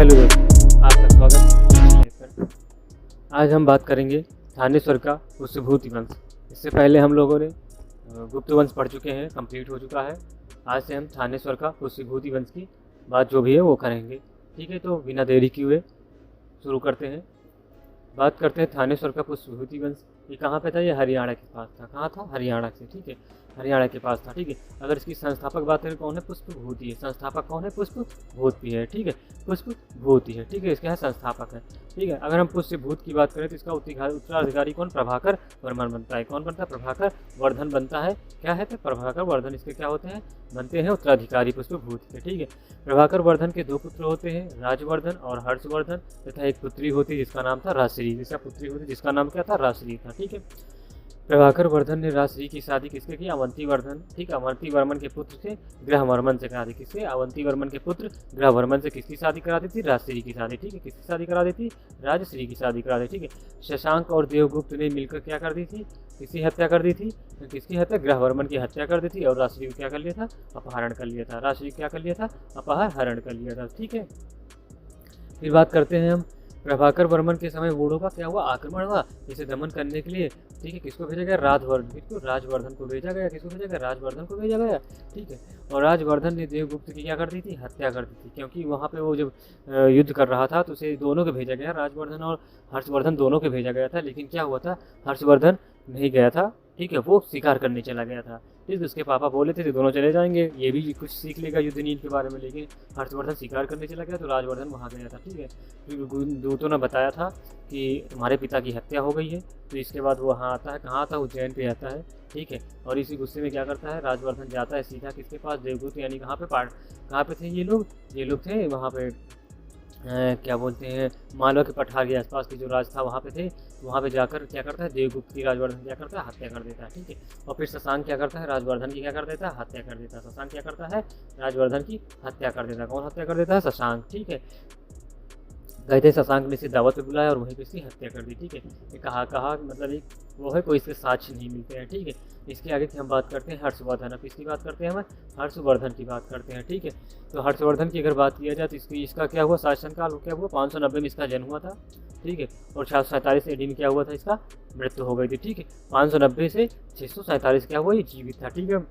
Hello दोस्तों, आपका स्वागत है। आज हम बात करेंगे थानेश्वर का पुष्यभूति वंश। इससे पहले हम लोगों ने गुप्त वंश पढ़ चुके हैं, कंप्लीट हो चुका है। आज से हम थानेश्वर का पुष्यभूति वंश की बात जो भी है वो करेंगे। ठीक है, तो बिना देरी किए हुए शुरू करते हैं। बात करते हैं थानेश्वर का पुष्यभूति वंश। ये कहाँ पे था? ये हरियाणा के पास था। कहाँ था? हरियाणा से। ठीक है, हरियाणा के पास था। ठीक है, अगर इसकी संस्थापक बात करें कौन है? पुष्पभूति है। संस्थापक कौन है? पुष्पभूति है। ठीक है, पुष्पभूति है। ठीक है, इसका है संस्थापक है। ठीक है, अगर हम पुष्यभूत की बात करें तो इसका उत्तराधिकारी कौन? प्रभाकर वर्मन बनता है। कौन बनता है? प्रभाकर वर्धन बनता है। क्या है? तो प्रभाकर वर्धन इसके क्या होते हैं? बनते हैं उत्तराधिकारी पुष्पभूत के। ठीक है, प्रभाकर वर्धन के दो पुत्र होते हैं, राजवर्धन और हर्षवर्धन, तथा एक पुत्री होती है जिसका नाम था राजश्री। जिसका पुत्री होती जिसका नाम क्या था? राजश्री था। ठीक है, प्रभाकर वर्धन ने राजश्री की शादी किसके की? अवंती वर्धन। ठीक है, अवंती वर्मन के पुत्र से ग्रहवर्मन से करा दी। किससे? अवंती वर्मन के पुत्र ग्रहवर्मन से किसकी शादी करा दी थी? राजश्री की शादी। ठीक है, किसकी शादी करा दी थी? राजश्री की शादी करा दी। ठीक है, शशांक और देवगुप्त ने मिलकर क्या कर दी थी? किसकी हत्या कर दी थी? किसकी हत्या? ग्रहवर्मन की हत्या कर दी थी। और राजश्री को क्या कर लिया था? अपहरण कर लिया था। राजश्री क्या कर लिया था? अपहरण कर लिया था। ठीक है, फिर बात करते हैं हम प्रभाकर वर्मन के समय वोड़ों का क्या हुआ? आक्रमण हुआ। इसे दमन करने के लिए ठीक है किसको भेजा गया? राजवर्धन को भेजा गया। किसको भेजा गया? राजवर्धन को भेजा गया। ठीक है, और राजवर्धन ने देवगुप्त की क्या कर दी थी? हत्या कर दी थी। क्योंकि वहाँ पे वो जब युद्ध कर रहा था तो उसे दोनों को भेजा गया, राजवर्धन और हर्षवर्धन दोनों को भेजा गया था। लेकिन क्या हुआ था? हर्षवर्धन नहीं गया था। ठीक है, वो शिकार करने चला गया था। ठीक है, उसके पापा बोले थे दोनों चले जाएंगे, ये भी कुछ सीख लेगा युद्ध नीति के बारे में। लेकिन हर्षवर्धन शिकार करने चला गया तो राजवर्धन वहाँ गया था। ठीक है, फिर दूतों ने बताया था कि तुम्हारे पिता की हत्या हो गई है। तो इसके बाद वो वहाँ आता है। कहाँ आता है? उज्जैन पे आता है। ठीक है, और इसी गुस्से में क्या करता है? राजवर्धन जाता है सीधा किसके पास? देवगुप्त। यानी कहाँ पे थे ये लोग थे वहाँ पे क्या बोलते हैं, मालवा के पठार के आसपास के जो राज था वहाँ पे थे। वहाँ पे जाकर क्या करता है? देवगुप्त की राजवर्धन क्या करता है? हत्या कर देता है। ठीक है, और फिर शशांक क्या करता है? राजवर्धन की क्या कर देता है? हत्या कर देता है। शशांक क्या करता है? राजवर्धन की हत्या कर देता है। कौन हत्या कर देता है? शशांक। ठीक है, गए थे शशांक ने इसे दावत पे बुलाया और वहीं पे इसकी हत्या कर दी। ठीक है, ये कहा मतलब एक वो है, कोई इसके साक्ष्य नहीं मिलते हैं। ठीक है, इसके आगे की हम बात करते हैं हर्षवर्धन। अब किसकी बात करते हैं? हम हर्षवर्धन की बात करते हैं। ठीक है, तो हर्षवर्धन की अगर बात किया जाए तो इसका क्या हुआ? शासनकाल क्या हुआ? 590 में इसका जन्म हुआ था। ठीक है, और 647 AD में क्या हुआ था? इसका मृत्यु हो गई थी। ठीक है, 590 से 647 क्या हुआ? ये जीवित था। ठीक है,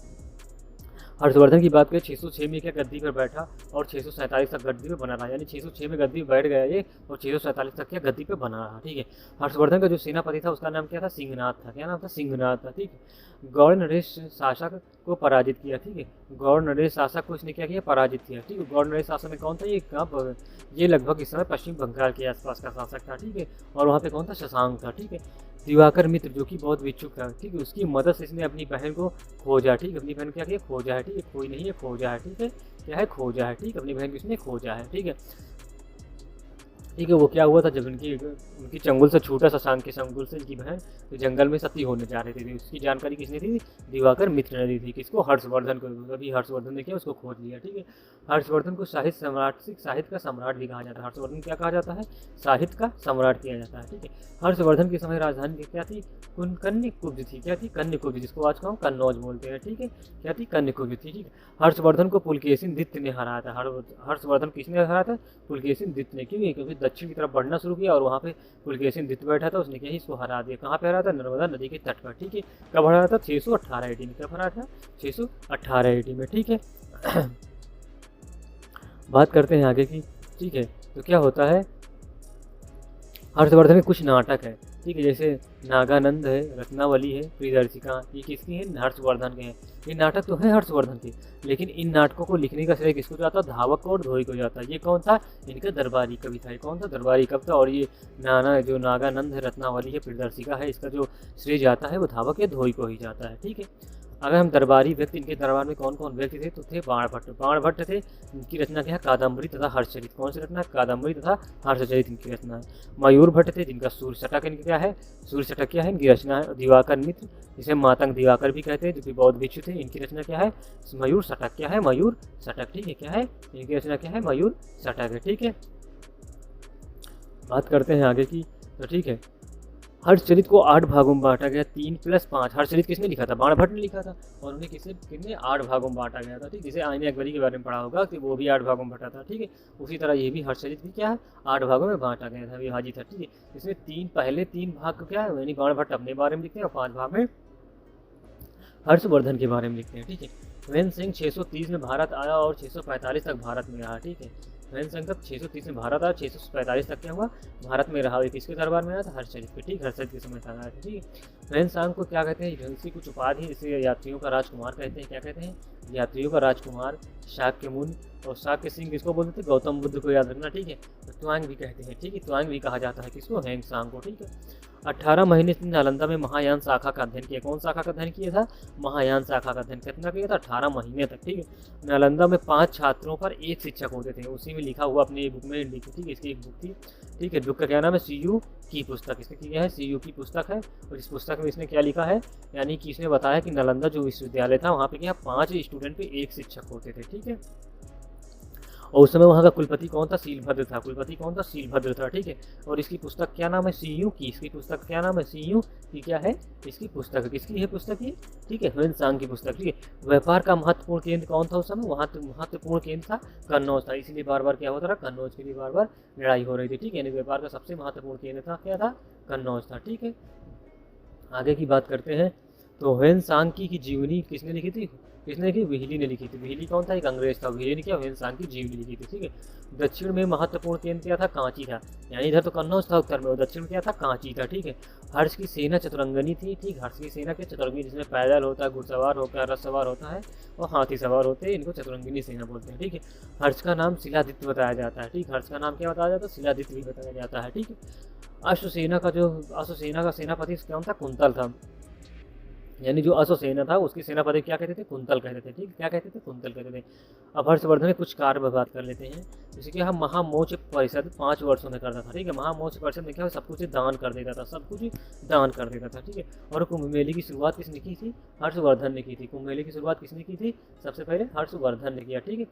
हर्षवर्धन की बात करें 606 में क्या गद्दी पर बैठा और 647 तक गद्दी पे बना रहा। यानी 606 में गद्दी पे बैठ गया ये और 647 तक क्या गद्दी पे बना रहा। ठीक है, हर्षवर्धन का जो सेनापति था उसका नाम क्या था? सिंहनाथ था। क्या नाम था? सिंहनाथ था। ठीक है, गौड़ नरेश शासक को पराजित किया। ठीक है, गौड़ नरेश शासक को इसने क्या किया? पराजित किया। ठीक है, गौड़ नरेश शासक में कौन था? ये लगभग इस समय पश्चिम बंगाल के आसपास का शासक था। ठीक है, और वहाँ पे कौन था? शशांक था। ठीक है, दिवाकर मित्र जो कि बहुत भिक्षुक था। ठीक है, उसकी मदद से इसने अपनी बहन को खोजा। ठीक है, अपनी बहन क्या किया? खोजा है। ठीक है, कोई नहीं है, खोजा है। ठीक है, क्या है? खोजा है। ठीक है, अपनी बहन को इसने खोजा है। ठीक है, वो क्या हुआ था? जब उनकी चंगुल से छूटा, शशांक के चंगुल से इनकी बहन तो जंगल में सती होने जा रही थी। उसकी जानकारी किसने दी? दिवाकर मित्र ने दी थी। किसको? हर्षवर्धन को। अभी हर्षवर्धन ने किया? उसको खोज लिया। ठीक है, हर्षवर्धन को साहित्य का सम्राट भी कहा जाता है। हर्षवर्धन क्या कहा जाता है? साहित्य का सम्राट किया जाता है। ठीक है, हर्षवर्धन के समय राजधानी क्या थी? कन्याकुब्ज थी। क्या थी? कन्याकुब्ज, जिसको आज हम कन्नौज बोलते हैं। ठीक है, क्या थी? कन्याकुब्ज थी। ठीक है, हर्षवर्धन को पुलकेशिन दित्य ने हराया था। हर्षवर्धन किसने हराया था? पुलकेशिन दित्य ने। क्योंकि दक्षिण की तरफ बढ़ना शुरू किया और वहाँ पे पुलकेशिन दित्य बैठा था, उसने क्या ही इसको हरा दिया। कहाँ पे हरा था? नर्मदा नदी के तट पर। ठीक है, कब हरा था? 618 AD में। कब हरा था? 618 AD में। ठीक है, बात करते हैं आगे की। ठीक है, तो क्या होता है? हर्षवर्धन में कुछ नाटक है। ठीक है, जैसे नागानंद है, रत्नावली है, प्रियदर्शिका, ये किसकी है? हर्षवर्धन के हैं। ये नाटक तो है हर्षवर्धन के, लेकिन इन नाटकों को लिखने का श्रेय किसको जाता? धावक को और धोई को जाता। ये कौन था? इनका दरबारी कवि था। कौन था? दरबारी कवि था। और ये जो नागानंद है, रत्नावली है, प्रियदर्शिका है, इसका जो श्रेय जाता है वो धावक या धोई को ही जाता है। ठीक है, अगर हम दरबारी व्यक्ति, इनके दरबार में कौन कौन व्यक्ति थे? तो थे बाणभट्ट थे। इनकी रचना क्या है? कादम्बरी तथा हर्षचरित। कौन सी रचना? कादम्बरी तथा हर्षचरित इनकी रचना है। मयूर भट्ट थे, जिनका सूर्य शतक इनका क्या है? सूर्य शतक क्या है? इनकी रचना है। दिवाकर मित्र, जिसे मातंग दिवाकर भी कहते हैं, जो कि बौद्ध भिक्षु थे, इनकी रचना क्या है? मयूर शतक। क्या है? मयूर शतक। ठीक है, क्या है? इनकी रचना क्या है? मयूर शतक है। ठीक है, बात करते हैं आगे की। तो ठीक है, हर्षचरित को 8 भागों में बांटा गया, 3 + 5। हर्षचरित किसने लिखा था? बाणभट्ट ने लिखा था, और उन्हें किसने 8 भागों में बांटा गया था, ठीक। जैसे आईने अकबरी के बारे में पढ़ा होगा कि वो भी 8 भागों में बटा था, ठीक है। उसी तरह ये भी हर्षचरित भी क्या है, 8 भागों में बांटा गया था, विभाजित था, ठीक है। इसमें पहले 3 भाग क्या है, यानी बाणभट्ट अपने बारे में लिखते हैं और 5 भाग में हर्षवर्धन के बारे में लिखते हैं, ठीक है। हुसैन सिंह 630 में भारत आया और 645 तक भारत में रहा, ठीक है। हुसैन सिंह तब 630 में भारत आया, 645 तक क्या हुआ, भारत में रहा। किसके दरबार में आया था? हर्षचरित पे, ठीक। हर्षचरित के समय तक आया था, ठीक है। हुसैन सांग को क्या कहते हैं? इसकी कुछ उपाधि, इसे यात्रियों का राजकुमार कहते हैं। क्या कहते हैं? यात्रियों का राजकुमार, शाक्य मुनि, और शाक्य सिंह किसको बोलते थे? गौतम बुद्ध को, याद रखना, ठीक है। तो त्वांग भी कहते हैं, ठीक है। त्वांग भी कहा जाता है किसको? हुसैन सांग को, ठीक है। 18 महीने से नालंदा में महायान शाखा का अध्ययन किया। कौन शाखा का अध्ययन किया था? महायान शाखा का अध्ययन। कितना किया था? 18 महीने तक, ठीक है। नालंदा में 5 छात्रों पर 1 शिक्षक होते थे। उसी में लिखा हुआ अपनी बुक में लिखी थी, इसकी एक बुक थी, ठीक है। बुक का क्या नाम है? सीयू की पुस्तक। इसने किया है, सीयू की पुस्तक है। और इस पुस्तक में इसने क्या लिखा है, यानी कि इसने बताया कि नालंदा जो विश्वविद्यालय था वहाँ पे क्या 5 स्टूडेंट पे 1 शिक्षक होते थे, ठीक है। और उस समय वहाँ का कुलपति कौन था? शीलभद्र था। कुलपति कौन था? शीलभद्र था, ठीक है। और इसकी पुस्तक क्या नाम है? सीयू की। इसकी पुस्तक क्या नाम है? सीयू की। क्या है इसकी पुस्तक? किसकी है पुस्तक ये? ठीक है, हुसैन सांग की पुस्तक, ठीक है। व्यापार का महत्वपूर्ण केंद्र कौन था उस समय? वहाँ महत्वपूर्ण केंद्र था कन्नौज था, इसीलिए बार बार क्या होता रहा? कन्नौज के लिए बार बार लड़ाई हो रही थी, ठीक है। यानी व्यापार का सबसे महत्वपूर्ण केंद्र था, क्या था? कन्नौज था, ठीक है। आगे की बात करते हैं, तो हुसैन सांग की जीवनी किसने लिखी थी? किसने लिखी? व्हीली ने लिखी थी। व्हीली कौन था? एक अंग्रेज था। व्हीली ने क्या हुसैन सांग की जीवनी लिखी थी, ठीक है। दक्षिण में महत्वपूर्ण केंद्र क्या था? कांची था, यानी इधर तो कन्नौज था उत्तर में, और दक्षिण में क्या था? कांची था, ठीक है। हर्ष की सेना चतुरंगनी थी, ठीक। हर्ष की सेना क्या चतुरंगी, जिसमें पैदल होता है, घुड़सवार होता है, रथ सवार होता है और हाथी सवार होते हैं, इनको चतुरंगिनी सेना बोलते हैं, ठीक है। हर्ष का नाम शिलादित्य बताया जाता है, ठीक। हर्ष का नाम क्या बताया जाता है? शिलादित्य भी बताया जाता है, ठीक है। अश्वसेना का सेनापति कौन था? कुंतल था, यानी जो अश्वसेना था उसकी सेनापति क्या कहते थे? कुंतल कहते थे, ठीक। क्या कहते थे? कुंतल कहते थे। अब हर्षवर्धन में कुछ कार्य बात कर लेते हैं। जैसे कि हम महामोच परिषद 5 वर्षों में करता था, ठीक है। महामोच परिषद में क्या सब कुछ दान कर देता था, सब कुछ दान कर देता था, ठीक है। और कुंभ मेले की शुरुआत किसने की थी? हर्षवर्धन ने की थी। कुंभ मेले की शुरुआत किसने की थी? सबसे पहले हर्षवर्धन ने किया, ठीक है।